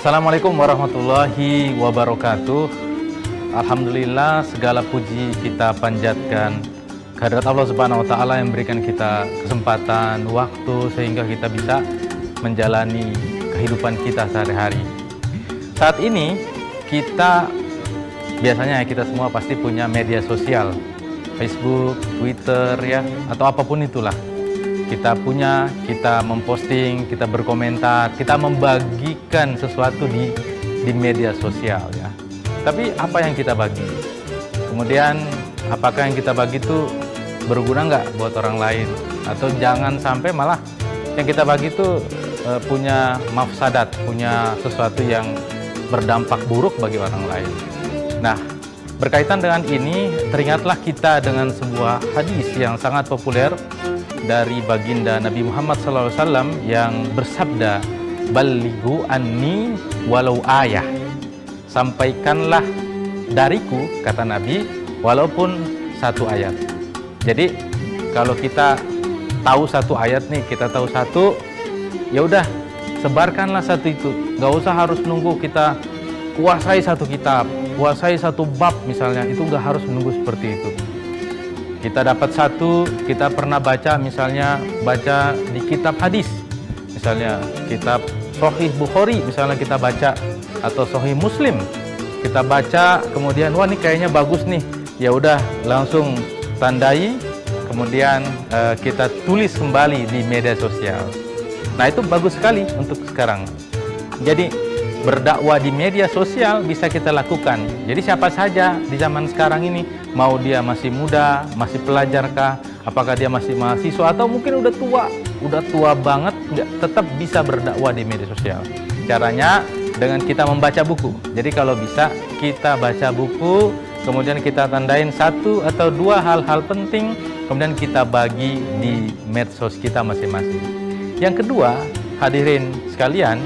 Assalamualaikum warahmatullahi wabarakatuh. Alhamdulillah, segala puji kita panjatkan kehadirat Allah Subhanahu wa taala yang memberikan kita kesempatan, waktu sehingga kita bisa menjalani kehidupan kita sehari-hari. Saat ini biasanya kita semua pasti punya media sosial, Facebook, Twitter ya, atau apapun itulah. Kita memposting, kita berkomentar, kita membagikan sesuatu di media sosial ya. Tapi apa yang kita bagi? Kemudian apakah yang kita bagi itu berguna nggak buat orang lain? Atau jangan sampai malah yang kita bagi itu punya mafsadat, punya sesuatu yang berdampak buruk bagi orang lain. Nah, berkaitan dengan ini, teringatlah kita dengan sebuah hadis yang sangat populer dari baginda Nabi Muhammad SAW yang bersabda, "Balighu anni walau ayah." Sampaikanlah dariku, kata Nabi, walaupun satu ayat. Jadi kalau kita tahu satu ayat nih, kita tahu satu, ya udah sebarkanlah satu itu. Nggak usah harus nunggu kita kuasai satu kitab, kuasai satu bab misalnya, itu nggak harus menunggu seperti itu. Kita dapat satu, kita pernah baca misalnya, baca di kitab hadis, misalnya kitab Sahih Bukhari misalnya kita baca, atau Sahih Muslim kita baca, kemudian wah ini kayaknya bagus nih, ya udah langsung tandai, kemudian kita tulis kembali di media sosial. Nah itu bagus sekali untuk sekarang. Jadi berdakwah di media sosial bisa kita lakukan. Jadi siapa saja di zaman sekarang ini, mau dia masih muda, masih pelajarkah, apakah dia masih mahasiswa, atau mungkin udah tua banget, tetap bisa berdakwah di media sosial. Caranya dengan kita membaca buku. Jadi kalau bisa kita baca buku, kemudian kita tandain satu atau dua hal-hal penting, kemudian kita bagi di medsos kita masing-masing. Yang kedua, hadirin sekalian,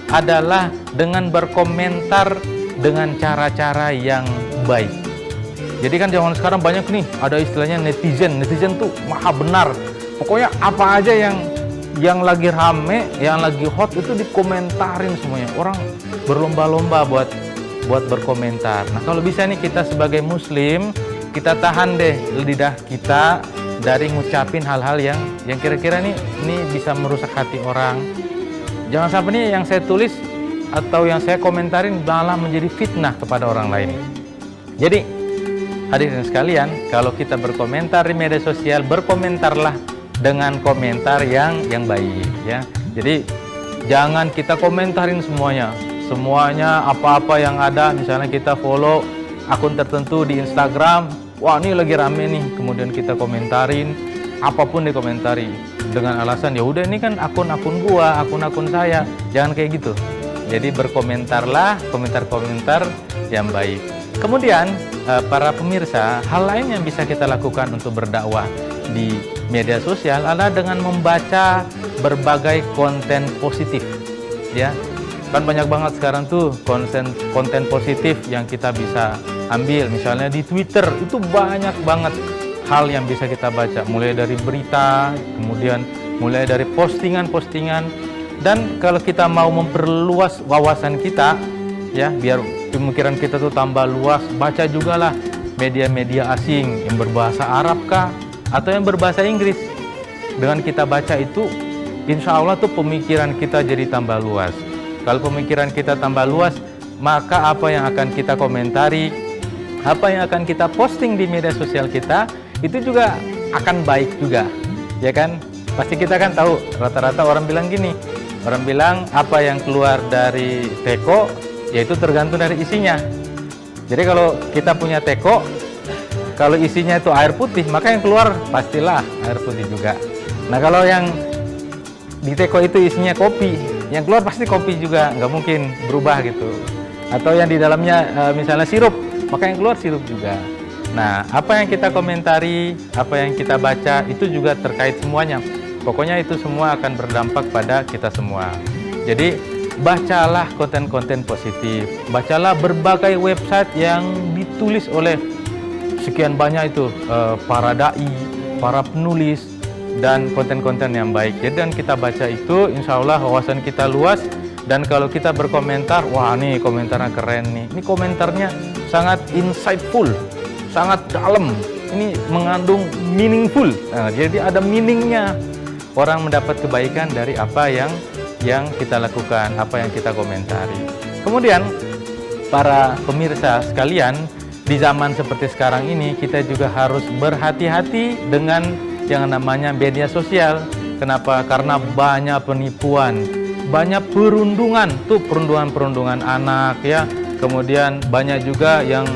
adalah dengan berkomentar dengan cara-cara yang baik. Jadi kan zaman sekarang banyak nih, ada istilahnya netizen tuh maha benar. Pokoknya apa aja yang lagi rame, yang lagi hot itu dikomentarin semuanya. Orang berlomba-lomba buat berkomentar. Nah kalau bisa nih kita sebagai muslim, kita tahan deh lidah kita dari ngucapin hal-hal yang kira-kira ini bisa merusak hati orang. Jangan sampai nih yang saya tulis atau yang saya komentarin malah menjadi fitnah kepada orang lain. Jadi hadirin sekalian, kalau kita berkomentar di media sosial, berkomentarlah dengan komentar yang baik ya. Jadi jangan kita komentarin semuanya apa-apa yang ada. Misalnya kita follow akun tertentu di Instagram, wah ini lagi rame nih, kemudian kita komentarin, apapun dikomentari dengan alasan ya udah ini kan akun-akun gua, akun-akun saya. Jangan kayak gitu. Jadi berkomentarlah komentar-komentar yang baik. Kemudian para pemirsa, hal lain yang bisa kita lakukan untuk berdakwah di media sosial adalah dengan membaca berbagai konten positif ya. Kan banyak banget sekarang tuh konten positif yang kita bisa ambil. Misalnya di Twitter itu banyak banget hal yang bisa kita baca, mulai dari berita, kemudian mulai dari postingan-postingan. Dan kalau kita mau memperluas wawasan kita ya, biar pemikiran kita tuh tambah luas, baca juga lah media-media asing yang berbahasa Arab kah atau yang berbahasa Inggris. Dengan kita baca itu, insya Allah tuh pemikiran kita jadi tambah luas. Kalau pemikiran kita tambah luas, maka apa yang akan kita komentari, apa yang akan kita posting di media sosial kita, itu juga akan baik juga, ya kan? Pasti kita kan tahu, rata-rata orang bilang gini, orang bilang apa yang keluar dari teko, yaitu tergantung dari isinya. Jadi kalau kita punya teko, kalau isinya itu air putih, maka yang keluar pastilah air putih juga. Nah kalau yang di teko itu isinya kopi, yang keluar pasti kopi juga, nggak mungkin berubah gitu. Atau yang di dalamnya misalnya sirup, maka yang keluar sirup juga. Nah, apa yang kita komentari, apa yang kita baca, itu juga terkait semuanya. Pokoknya itu semua akan berdampak pada kita semua. Jadi, bacalah konten-konten positif. Bacalah berbagai website yang ditulis oleh sekian banyak itu, para da'i, para penulis, dan konten-konten yang baik. Jadi, dan kita baca itu, insya Allah wawasan kita luas, Dan kalau kita berkomentar, wah ini komentarnya keren nih, ini komentarnya sangat insightful, sangat dalam, ini mengandung meaningful. Nah, jadi ada meaningnya. Orang mendapat kebaikan dari apa yang kita lakukan, apa yang kita komentari. Kemudian para pemirsa sekalian, di zaman seperti sekarang ini kita juga harus berhati-hati dengan yang namanya media sosial. Kenapa? Karena banyak penipuan, banyak perundungan, tuh perundungan anak ya. Kemudian banyak juga yang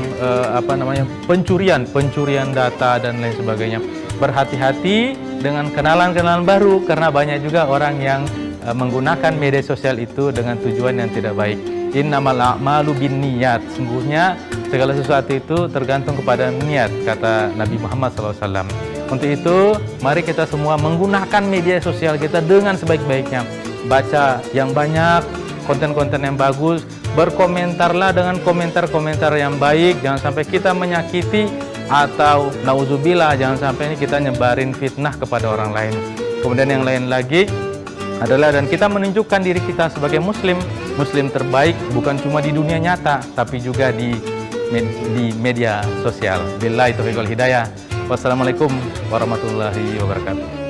pencurian data dan lain sebagainya. Berhati-hati dengan kenalan-kenalan baru, karena banyak juga orang yang menggunakan media sosial itu dengan tujuan yang tidak baik. Innamal a'malu binniyat. Sungguhnya segala sesuatu itu tergantung kepada niat, kata Nabi Muhammad SAW. Untuk itu, mari kita semua menggunakan media sosial kita dengan sebaik-baiknya. Baca yang banyak, konten-konten yang bagus, berkomentarlah dengan komentar-komentar yang baik. Jangan sampai kita menyakiti atau nauzubillah, jangan sampai ini kita nyebarin fitnah kepada orang lain. Kemudian yang lain lagi adalah, dan kita menunjukkan diri kita sebagai muslim terbaik bukan cuma di dunia nyata tapi juga di media sosial. Billahi taufiq wal hidayah. Wassalamualaikum warahmatullahi wabarakatuh.